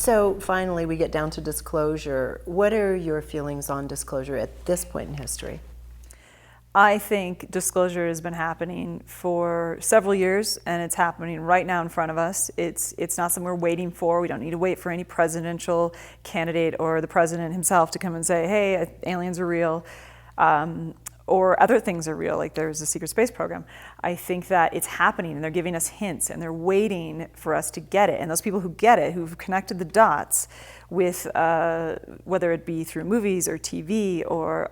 So finally, we get down to disclosure. What are your feelings on disclosure at this point in history? I think disclosure has been happening for several years, and it's happening right now in front of us. It's not something we're waiting for. We don't need to wait for any presidential candidate or the president himself to come and say, hey, aliens are real, or other things are real, like there's a secret space program. I think that it's happening, and they're giving us hints, and they're waiting for us to get it. And those people who get it, who've connected the dots with, whether it be through movies or TV or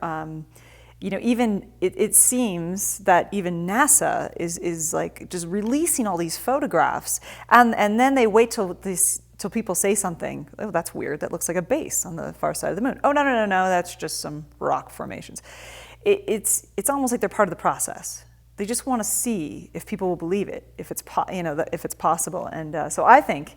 even it seems that even NASA is like just releasing all these photographs, and then they wait till people say something. Oh, that's weird. That looks like a base on the far side of the moon. Oh, no, that's just some rock formations. It's almost like they're part of the process. They just want to see if people will believe it, if it's if it's possible. And so I think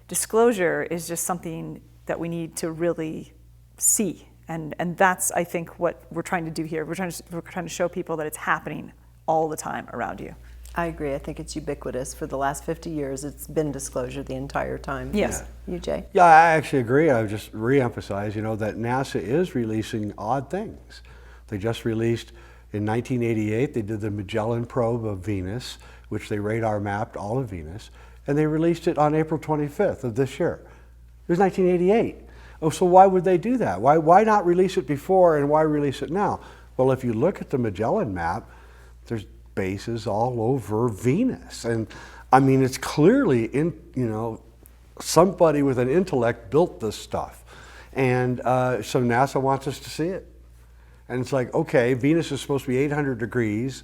disclosure is just something that we need to really see. And that's, I think, what we're trying to do here. We're trying to show people that it's happening all the time around you. I agree. I think it's ubiquitous. For the last 50 years, it's been disclosure the entire time. Yes. Yeah. You, Jay? Yeah, I actually agree. I would just reemphasize, that NASA is releasing odd things. They just released, in 1988, they did the Magellan probe of Venus, which they radar mapped all of Venus, and they released it on April 25th of this year. It was 1988. Oh, so why would they do that? Why not release it before, and why release it now? Well, if you look at the Magellan map, there's bases all over Venus. And I mean, it's clearly somebody with an intellect built this stuff. And so NASA wants us to see it. And it's like, okay, Venus is supposed to be 800 degrees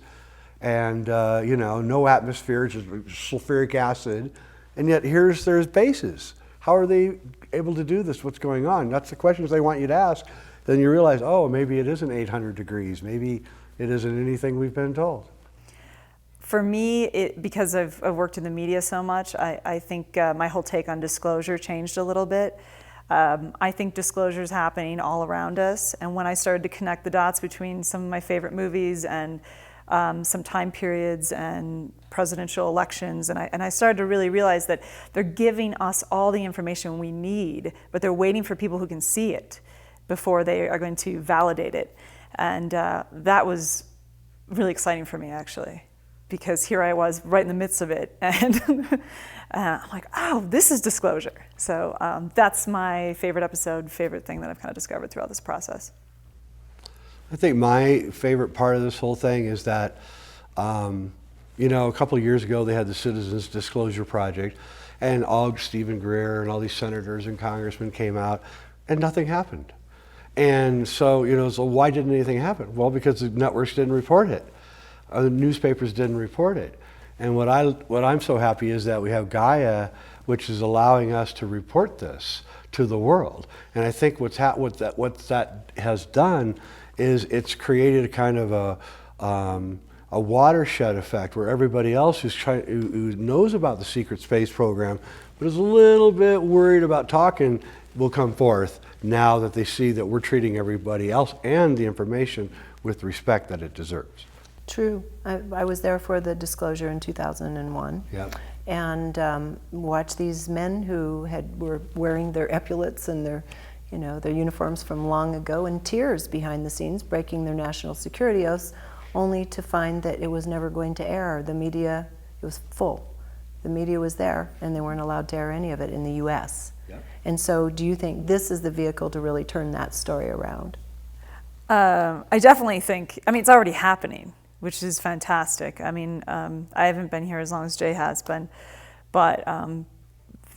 and, no atmosphere, just sulfuric acid. And yet there's bases. How are they able to do this? What's going on? That's the questions they want you to ask. Then you realize, oh, maybe it isn't 800 degrees. Maybe it isn't anything we've been told. For me, because I've worked in the media so much, I think my whole take on disclosure changed a little bit. I think disclosure is happening all around us. And when I started to connect the dots between some of my favorite movies and some time periods and presidential elections, and I started to really realize that they're giving us all the information we need, but they're waiting for people who can see it before they are going to validate it. And that was really exciting for me, actually, because here I was right in the midst of it, and I'm like, oh, this is disclosure. So that's my favorite episode, favorite thing that I've kind of discovered throughout this process. I think my favorite part of this whole thing is that, a couple of years ago they had the Citizens Disclosure Project, and Stephen Greer and all these senators and congressmen came out, and nothing happened. And so, so why didn't anything happen? Well, because the networks didn't report it. The newspapers didn't report it. And what I'm so happy is that we have Gaia, which is allowing us to report this to the world. And I think what that has done is it's created a kind of a watershed effect where everybody else who knows about the secret space program but is a little bit worried about talking will come forth now that they see that we're treating everybody else and the information with respect that it deserves. True. I was there for the disclosure in 2001. Yep. And watched these men who were wearing their epaulets and their uniforms from long ago in tears behind the scenes, breaking their national security oaths, only to find that it was never going to air. The media, it was full. The media was there, and they weren't allowed to air any of it in the U.S. Yep. And so do you think this is the vehicle to really turn that story around? I definitely think, it's already happening, which is fantastic. I haven't been here as long as Jay has been, but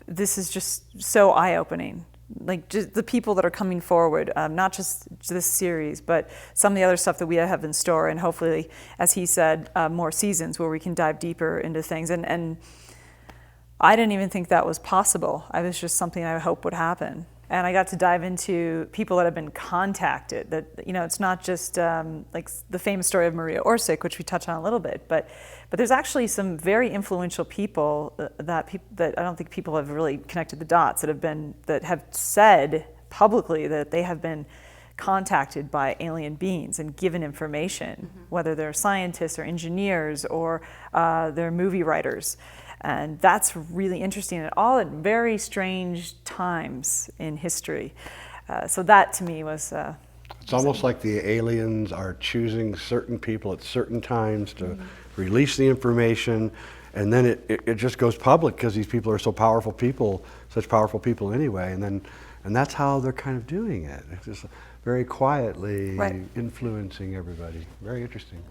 this is just so eye-opening. Like just the people that are coming forward, not just this series, but some of the other stuff that we have in store, and hopefully, as he said, more seasons where we can dive deeper into things. And I didn't even think that was possible. It was just something I hope would happen. And I got to dive into people that have been contacted. That it's not just like the famous story of Maria Orsic, which we touched on a little bit, but there's actually some very influential people that I don't think people have really connected the dots that have said publicly that they have been contacted by alien beings and given information, whether they're scientists or engineers or they're movie writers. And that's really interesting, and all at very strange times in history. So that to me was... It's almost like the aliens are choosing certain people at certain times to release the information, and then it just goes public because these people are so powerful people, such powerful people anyway, and that's how they're kind of doing it. It's just very quietly Right. influencing everybody. Very interesting.